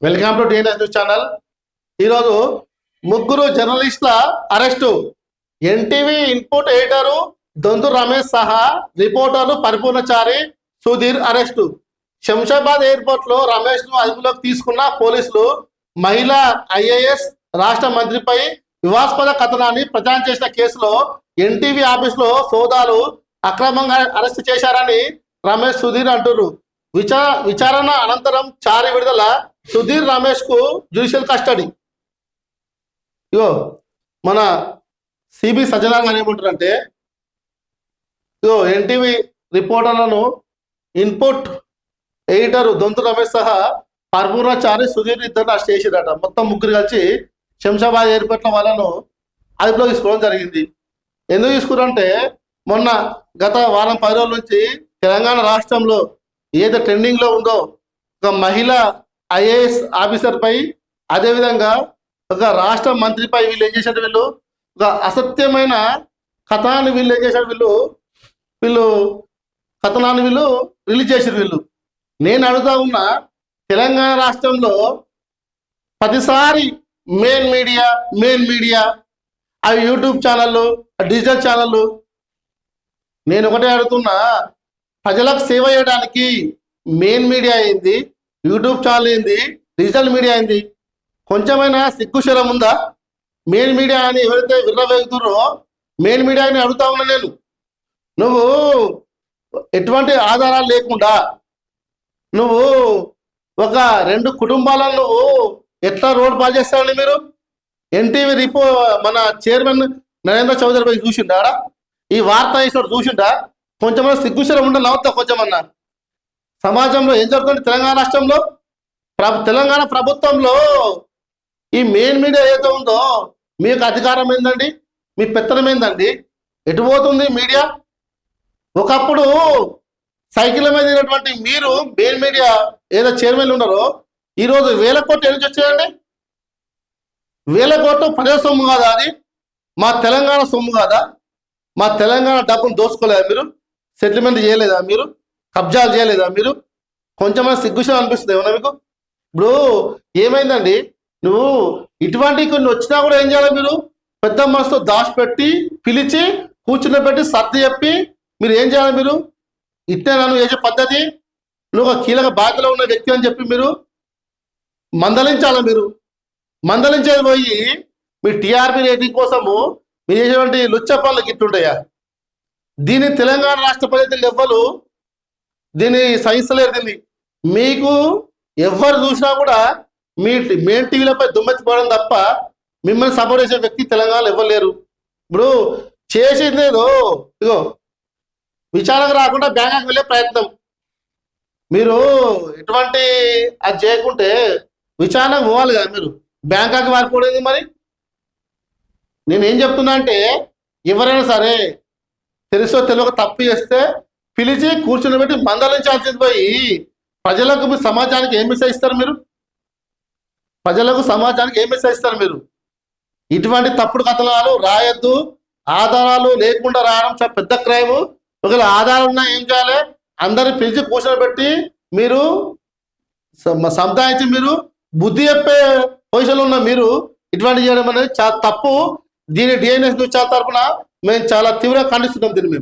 Welcome to DNS news channel. ఈరోజు ముగ్గురు జర్నలిస్టుల arrest. NTV input editor Donthu Ramesh సహా రిపోర్టర్లు పరిపూర్ణచారి సుధీర్ అరెస్టు. శంషాబాద్ ఎయిర్పోర్ట్ లో రమేష్ ను అదుపులోకి తీసుకున్న పోలీసులు మహిళా ఐఏఎస్ రాష్ట్ర మంత్రిపై వివాదాస్పద కథనాన్ని ప్రచారం చేసిన కేసులో ఎన్టీవీ ఆఫీస్ లో సోదాలు అక్రమంగా అరెస్టు చేశారని రమేష్ సుధీర్ అంటున్నారు. విచారణ అనంతరం చారి విడుదల. సుధీర్ రమేష్ కు జ్యుడిషియల్ కస్టడీ. ఇగో మన సిబి సజ్జనార్ గారు ఏమంటారంటే, ఇగో ఎన్టీవీ రిపోర్టర్లను ఇన్పుట్ ఎడిటర్ దొంతు రమేష్ సహా పరిపూర్ణచారి సుధీర్ ఇద్దరు అరెస్ట్ చేసిరట. మొత్తం ముగ్గురు కలిసి శంషాబాద్ ఎయిర్పోర్ట్ల వాళ్ళను అదుపులో తీసుకోవడం జరిగింది. ఎందుకు తీసుకురంటే, మొన్న గత వారం 10 రోజుల నుంచి తెలంగాణ రాష్ట్రంలో ఏదో ట్రెండింగ్ లో ఉందో ఒక మహిళ ఐఏఎస్ ఆఫీసర్ పై, అదేవిధంగా ఒక రాష్ట్ర మంత్రిపై వీళ్ళు ఏం చేశారు, వీళ్ళు ఒక అసత్యమైన కథనాన్ని వీళ్ళు ఏం చేశారు, వీళ్ళు కథనాన్ని వీళ్ళు రిలీజ్ చేశారు. నేను అడుగుతా ఉన్నా, తెలంగాణ రాష్ట్రంలో ప్రతిసారి మెయిన్ మీడియా అవి యూట్యూబ్ ఛానళ్ళు, డిజిటల్ ఛానళ్ళు, నేను ఒకటే అడుగుతున్నా, ప్రజలకు సేవ చేయడానికి మెయిన్ మీడియా అయింది, యూట్యూబ్ ఛానల్ ఏంది, డిజిటల్ మీడియా అయింది. కొంచెమైనా సిగ్గుశరం ఉందా? మెయిన్ మీడియా అని ఎవరైతే విర్రవేగుతురో మెయిన్ మీడియాని అడుగుతా ఉన్నా నేను. నువ్వు ఎటువంటి ఆధారాలు లేకుండా నువ్వు ఒక 2 కుటుంబాలను నువ్వు ఎట్లా రోడ్ పాలు చేస్తారని మీరు ఎన్టీవీ మన చైర్మన్ నరేంద్ర చౌదరి పై చూసిండా? ఈ వార్త వేసినట్టు చూసిండా? కొంచెమైనా సిగ్గుశరం ఉండాలి నవ్వుతా. కొంచెమన్నా సమాజంలో ఏం జరుగుతుంది తెలంగాణ రాష్ట్రంలో, తెలంగాణ ప్రభుత్వంలో ఈ మెయిన్ మీడియా ఏదో ఉందో మీకు అధికారం ఏందండి, మీ పెత్తనం ఏందండి, ఎటు పోతుంది మీడియా? ఒకప్పుడు సైకిల్ మీద తిరిగినటువంటి మీరు మెయిన్ మీడియా ఏదో చైర్మన్లు ఉన్నారో ఈరోజు 1000 కోట్లు ఎందుకు వచ్చాయండి? 1000 కోట్లు ప్రజల సొమ్ము కాదా? అది మా తెలంగాణ సొమ్ము కాదా? మా తెలంగాణ డబ్బును దోచుకోలేదా మీరు? సెటిల్మెంట్ చేయలేదా మీరు? కబ్జాలు చేయలేదా మీరు? కొంచెమైనా సిగ్గుశం అనిపిస్తుంది ఏమన్నా మీకు? ఇప్పుడు ఏమైందండి, నువ్వు ఇటువంటి కొన్ని వచ్చినా కూడా ఏం చేయాలి, మీరు పెద్ద మనసుతో దాచిపెట్టి పిలిచి కూర్చుని సర్ది చెప్పి మీరు ఏం చేయాలి? మీరు ఇట్టే నన్ను చేసే పద్ధతి, నువ్వు ఒక కీలక బాధ్యతలో ఉన్న వ్యక్తి అని చెప్పి మీరు మందలించాలి. మీరు మందలించేది పోయి మీ టీఆర్పీ రేటింగ్ కోసము మీరు చేసేటువంటి లుచ్చ పనులు గిట్టుంటాయా? దీన్ని తెలంగాణ రాష్ట్ర ప్రజలు ఎవ్వరు దీన్ని సహించలేరు. దీన్ని మీకు ఎవరు చూసినా కూడా మీ మెయిన్ టీవీలపై దుమ్మెత్తిపోవడం తప్ప మిమ్మల్ని సపోర్ట్ చేసే వ్యక్తి తెలంగాణలో ఎవ్వరు లేరు. ఇప్పుడు చేసింది ఏదో ఇగో విచారణకు రాకుండా బ్యాంకాక్ వెళ్ళే ప్రయత్నం. మీరు ఎటువంటి అది చేయకుంటే విచారణకు పోవాలి కదా, మీరు బ్యాంకాక్ వారిపోలేదు. మరి నేనేం చెప్తున్నా అంటే, ఎవరైనా సరే తెలుసో తెలియక తప్పు చేస్తే పిలిచి కూర్చుని పెట్టి మందలించాల్సింది పోయి ప్రజలకు మీ సమాజానికి ఏం మెసేజ్ ఇస్తారు మీరు? ప్రజలకు సమాజానికి ఏం మెసేజ్ ఇస్తారు మీరు? ఇటువంటి తప్పుడు కథనాలు రాయొద్దు. ఆధారాలు లేకుండా రాయడం చాలా పెద్ద క్రైమ్. ఒకవేళ ఆధారాలు ఉన్నా ఏం చేయాలి? అందరిని పిలిచి కూర్చొని పెట్టి మీరు సంతాయించి మీరు బుద్ధి చెప్పే పొజిషన్లో ఉన్న మీరు ఇటువంటి చేయడం అనేది చాలా తప్పు. దీని డిఎన్ఎస్ న్యూస్ ఛానల్ తరఫున మేము చాలా తీవ్రంగా ఖండిస్తున్నాం దీన్ని. మేము